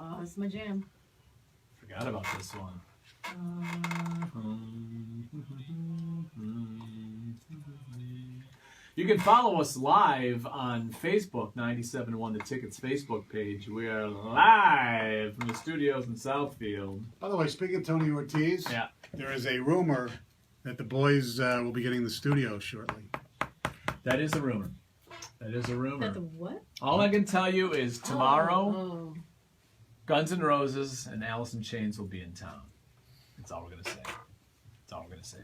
Oh, that's my jam. Forgot about this one. You can follow us live on Facebook, 97.1 The Tickets Facebook page. We are live from the studios in Southfield. By the way, speaking of Tony Ortiz, there is a rumor that the boys will be getting the studio shortly. That is a rumor. That is a rumor. That the what? All I can tell you is tomorrow, Guns N' Roses and Alice in Chains will be in town. That's all we're going to say. That's all we're going to say.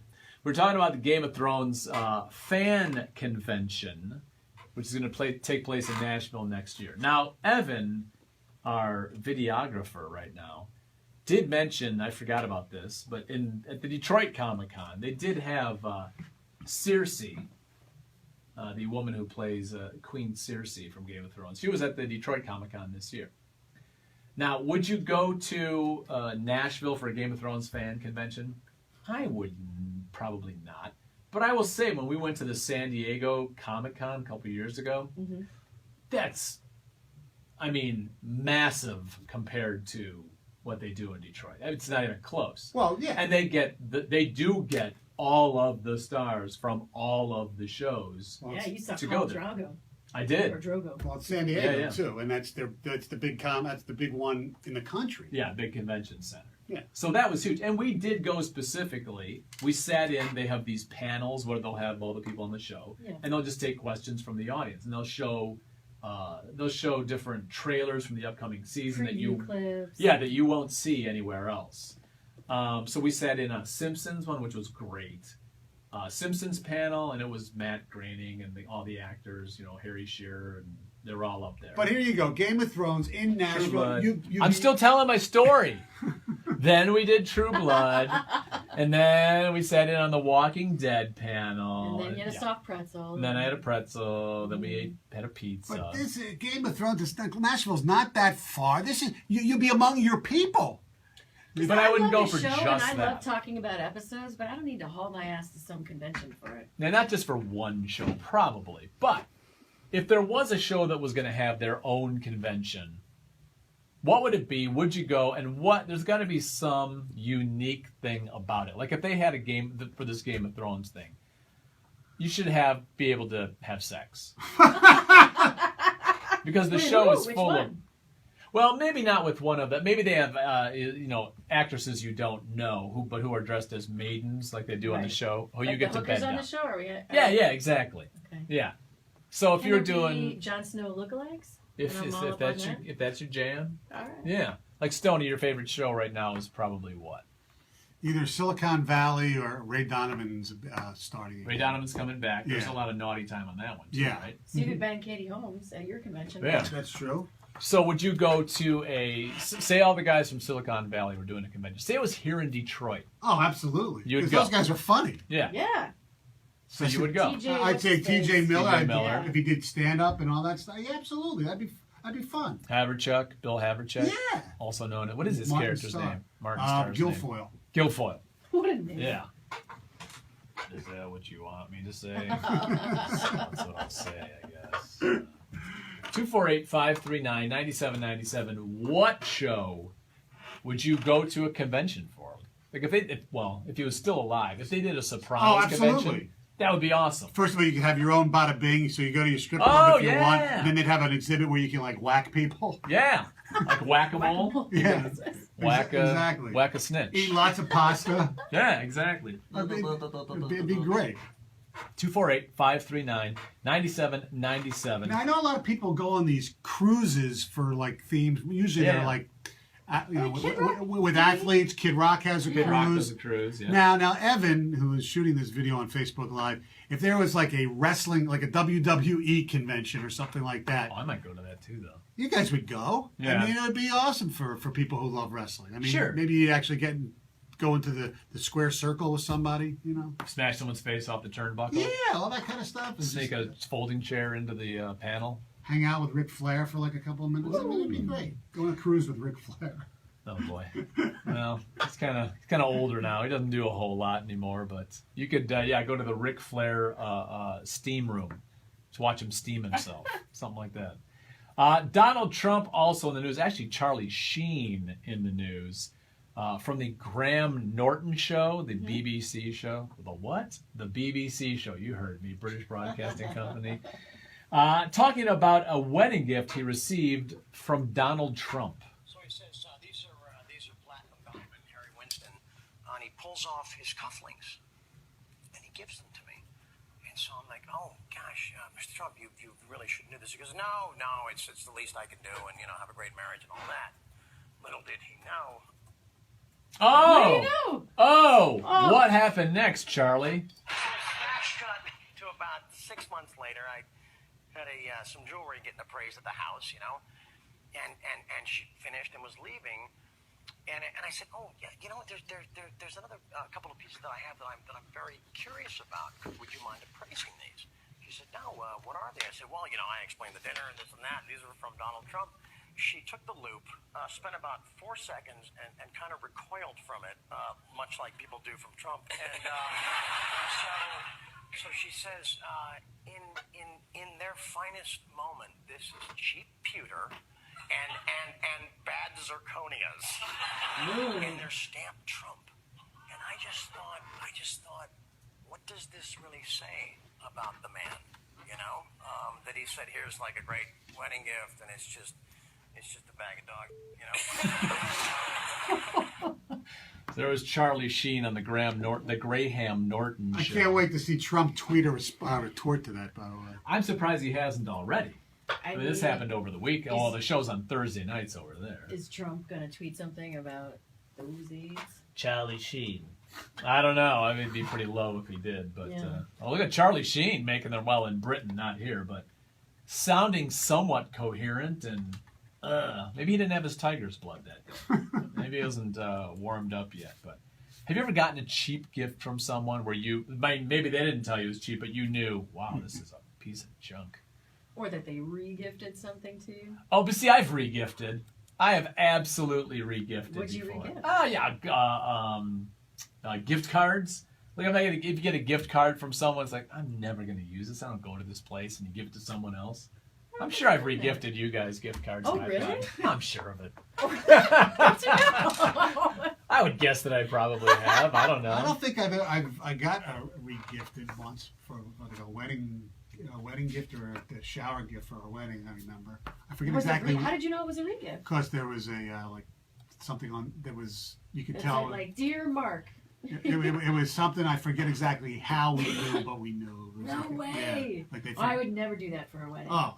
We're talking about the Game of Thrones fan convention, which is going to take place in Nashville next year. Now, Evan, our videographer right now, did mention, I forgot about this, but at the Detroit Comic-Con, they did have Cersei, the woman who plays Queen Cersei from Game of Thrones. She was at the Detroit Comic-Con this year. Now, would you go to Nashville for a Game of Thrones fan convention? I would probably not. But I will say, when we went to the San Diego Comic-Con a couple years ago, that's, I mean, massive compared to what they do in Detroit. It's not even close. Well, yeah. And they do get all of the stars from all of the shows. Well, yeah, you saw to Khal go there. Drogo. I did. Or Drogo. Well, it's San Diego too, and that's the big one in the country. Yeah, big convention center. Yeah. So that was huge, and we did go specifically. We sat in. They have these panels where they'll have all the people on the show, and they'll just take questions from the audience, and they'll show different trailers from the upcoming season clips. that you won't see anywhere else. So we sat in a Simpsons one, which was great. Simpsons panel, and it was Matt Groening and all the actors, Harry Shearer, and they were all up there. But here you go, Game of Thrones in Nashville. I'm still telling my story. Then we did True Blood, and then we sat in on the Walking Dead panel. And then you had a soft pretzel. And then I had a pretzel. Then we had a pizza. But this Game of Thrones, Nashville's not that far. This is you'll be among your people. But I wouldn't go for just that. that. I love talking about episodes, but I don't need to haul my ass to some convention for it. Now, not just for one show, probably. But if there was a show that was going to have their own convention, what would it be? Would you go? And there's got to be some unique thing about it. Like if they had a game for this Game of Thrones thing, you should be able to have sex. Because the show is full of... Well, maybe not with one of them. Maybe they have, actresses you don't know, who are dressed as maidens, like they do on the show. Who you get to bed on down. the show, or yeah, exactly. Okay. Yeah. So if you're doing Jon Snow lookalikes, if that's your jam, all right. Yeah. Like Stoney, your favorite show right now is probably what? Either Silicon Valley or Ray Donovan's starting. Ray Donovan's coming back. There's a lot of naughty time on that one, too, right? So you could bang Katie Holmes at your convention. Yeah, that's true. So would you go to say all the guys from Silicon Valley were doing a convention. Say it was here in Detroit. Oh, absolutely. You'd go. Those guys are funny. Yeah. Yeah. So you would go. I'd say T.J. Miller. If he did stand-up and all that stuff. Yeah, absolutely. That'd be fun. Haverchuck, Bill Haverchuck. Yeah. Also known as, what is his character's name? Martin Starr's Guilfoyle. Name. Guilfoyle. What a name. Yeah. Is that what you want me to say? That's what I'll say, I guess. 248-539-9797. What show would you go to a convention for? Like if he was still alive, if they did a Sopranos convention, that would be awesome. First of all, you can have your own bada bing, so you go to your strip club if you want, and then they'd have an exhibit where you can whack people. Yeah, like whack-a-mole. Yeah, exactly. Whack a snitch. Eat lots of pasta. Yeah, exactly. It'd be great. 248-539-9797. Now, I know a lot of people go on these cruises for themes. Usually they're with athletes. Kid Rock has a cruise. Kid Rock has a cruise. Yeah. Now Evan, who is shooting this video on Facebook Live, if there was a wrestling, a WWE convention or something like that, I might go to that too, though. You guys would go. Yeah. I mean, it would be awesome for people who love wrestling. I mean, sure. Maybe you actually go into the square circle with somebody, Smash someone's face off the turnbuckle. Yeah, all that kind of stuff. Sneak a folding chair into the panel. Hang out with Ric Flair for a couple of minutes. I mean, it'd be great. Go on a cruise with Ric Flair. Oh boy. Well, he's kind of older now. He doesn't do a whole lot anymore, but you could go to the Ric Flair steam room to watch him steam himself, something like that. Donald Trump also in the news. Actually, Charlie Sheen in the news. From the Graham Norton show, the BBC show. The what? The BBC show. You heard me, British Broadcasting Company. Talking about a wedding gift he received from Donald Trump. So he says, these are platinum diamond, Harry Winston. And he pulls off his cufflinks, and he gives them to me. And so I'm like, oh, gosh, Mr. Trump, you really shouldn't do this. He goes, no, it's the least I can do, and, have a great marriage and all that. Little did he know. Oh! What do you know? Oh! What happened next, Charlie? Smash cut to about 6 months later. I had some jewelry getting appraised at the house, and she finished and was leaving. And I said, oh, yeah, there's another couple of pieces that I have that I'm very curious about. Would you mind appraising these? She said, no, what are they? I said, well, I explained the dinner and this and that. And these are from Donald Trump. She took the loop, spent about 4 seconds, and kind of recoiled from it, much like people do from Trump. And so she says, in their finest moment, this is cheap pewter and bad zirconias, and they're stamped Trump. And I just thought, what does this really say about the man? That he said, here's like a great wedding gift, and it's just a bag of dog, There was Charlie Sheen on the Graham Norton I show. can't wait to see Trump tweet a retort to that, by the way. I'm surprised he hasn't already. I mean, this happened over the week. The show's on Thursday nights over there. Is Trump going to tweet something about the Uzis? Charlie Sheen. I don't know. I mean, it'd be pretty low if he did. But look at Charlie Sheen making their in Britain, not here, but sounding somewhat coherent and maybe he didn't have his tiger's blood that day. Maybe he wasn't warmed up yet. But have you ever gotten a cheap gift from someone where maybe they didn't tell you it was cheap, but you knew, wow, this is a piece of junk? Or that they re-gifted something to you? Oh, but see, I've re-gifted. I have absolutely re-gifted. What'd you before. re-gift? Oh, yeah. Gift cards. Like, if you get a gift card from someone, it's like, I'm never going to use this. I don't go to this place, and you give it to someone else. I'm sure I've re-gifted you guys gift cards. Oh, really? I'm sure of it. Good to know. I would guess that I probably have. I don't know. I don't think I got a re-gifted once for like a wedding gift or a shower gift for a wedding. I remember. I forget exactly. How did you know it was a re-gift? Because there was a something on that was you could It tell. said, like, dear Mark. It was something I forget exactly how we knew, but we knew. It was No like, way. Yeah, like I would never do that for a wedding. Oh,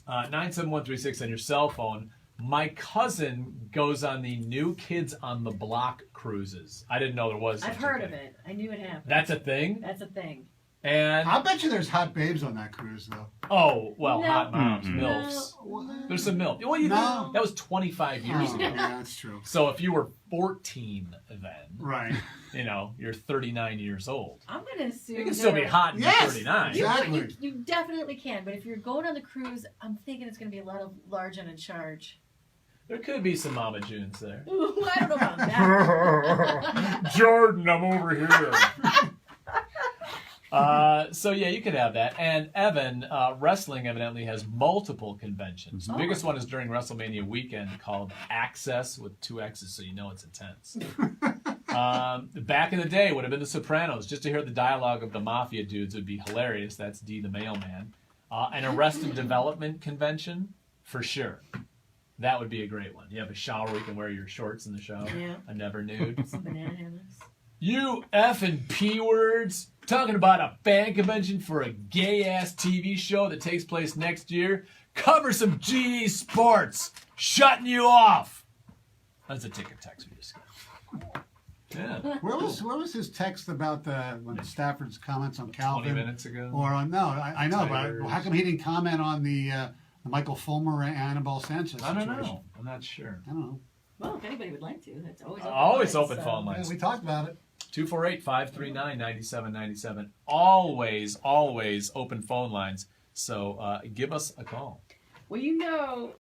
97136 on your cell phone. My cousin goes on the New Kids on the Block cruises. I didn't know there was such I've heard a of thing. it. I knew it happened. That's a thing? That's a thing. And I bet you there's hot babes on that cruise though. oh, well, No. hot moms, Mm-mm. MILFs. No. There's some MILF. Well, No. that was 25 years Oh, ago. yeah, that's true. So if you were 14 then, Right. you're 39 years old. I'm going to assume You can still be hot and Yes! 39. Exactly. You definitely can, but if you're going on the cruise, I'm thinking it's going to be a lot of large and in charge. There could be some Mama Junes there. Ooh, I don't know about that. Jordan, I'm over here. So yeah, you could have that. And Evan, wrestling evidently has multiple conventions. The biggest one is during WrestleMania weekend called Access with 2 X's, so you know it's intense. Back in the day would have been The Sopranos. Just to hear the dialogue of the mafia dudes would be hilarious. That's D the mailman. An Arrested Development convention, for sure. That would be a great one. You have a shower where you can wear your shorts in the shower. Yeah. A never nude. Some banana hammocks. You F and P words. Talking about a fan convention for a gay-ass TV show that takes place next year. Cover some GE Sports. Shutting you off. That's a ticket text we just got. Yeah. Where was his text about when Stafford's comments on Calvin? 20 minutes ago. Or on I know, Tigers. but how come he didn't comment on the Michael Fulmer and Annabelle Sanchez I situation? don't know. I'm not sure. I don't know. Well, if anybody would like to, that's always open. Always lines, open so. phone Yeah, lines. we talked about it. 248-539-9797. Always open phone lines. So give us a call. Well,